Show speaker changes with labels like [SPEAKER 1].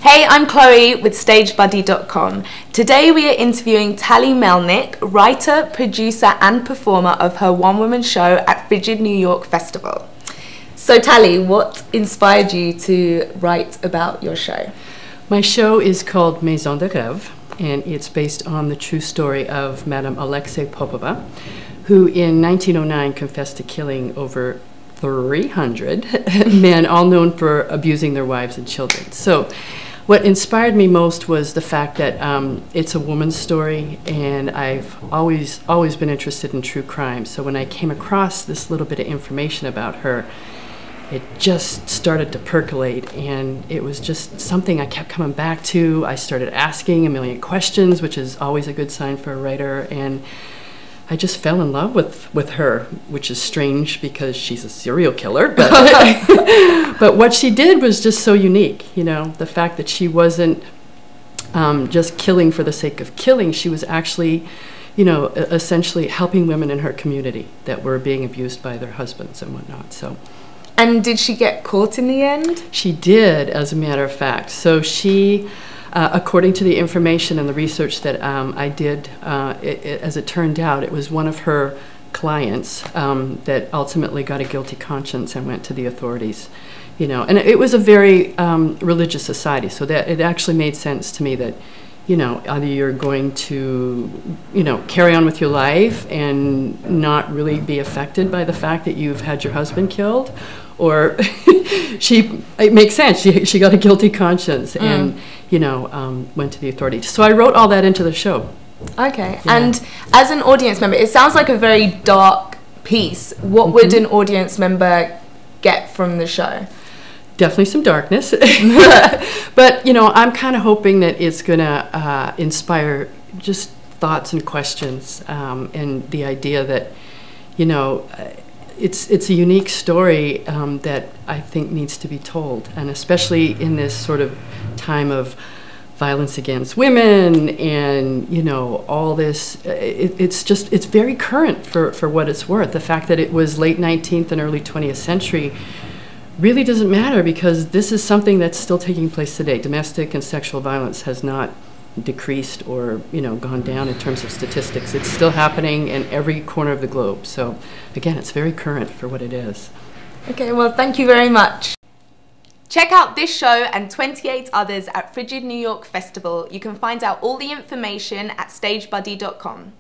[SPEAKER 1] Hey, I'm Chloe with Stagebuddy.com. Today we are interviewing Tally Melnick, writer, producer and performer of her one-woman show at Frigid New York Festival. So Tally, what inspired you to write about your show?
[SPEAKER 2] My show is called Maison de Reves, and it's based on the true story of Madame Alexei Popova, who in 1909 confessed to killing over 300 men, all known for abusing their wives and children. So what inspired me most was the fact that it's a woman's story, and I've always been interested in true crime. So when I came across this little bit of information about her, it just started to percolate, and it was just something I kept coming back to. I started asking a million questions, which is always a good sign for a writer, and I just fell in love with her, which is strange because she's a serial killer, but but what she did was just so unique. You know, the fact that she wasn't just killing for the sake of killing. She was actually, you know, essentially helping women in her community that were being abused by their husbands and whatnot. So.
[SPEAKER 1] And did she get caught in the end?
[SPEAKER 2] She did, as a matter of fact. So she, according to the information and the research that I did, as it turned out, it was one of her clients that ultimately got a guilty conscience and went to the authorities. You know, and it was a very religious society, so that it actually made sense to me that, you know, either you're going to, you know, carry on with your life and not really be affected by the fact that you've had your husband killed, or it makes sense, she got a guilty conscience and, you know, went to the authorities. So I wrote all that into the show.
[SPEAKER 1] Okay,
[SPEAKER 2] yeah.
[SPEAKER 1] And as an audience member, it sounds like a very dark piece. What would an audience member get from the show?
[SPEAKER 2] Definitely some darkness, but you know, I'm kind of hoping that it's gonna inspire just thoughts and questions, and the idea that, you know, it's a unique story that I think needs to be told, and especially in this sort of time of violence against women, and you know, all this. It's very current for what it's worth. The fact that it was late 19th and early 20th century really doesn't matter, because this is something that's still taking place today. Domestic and sexual violence has not decreased or, you know, gone down in terms of statistics. It's still happening in every corner of the globe. So again, it's very current for what it is.
[SPEAKER 1] Okay, well, thank you very much. Check out this show and 28 others at Frigid New York Festival. You can find out all the information at stagebuddy.com.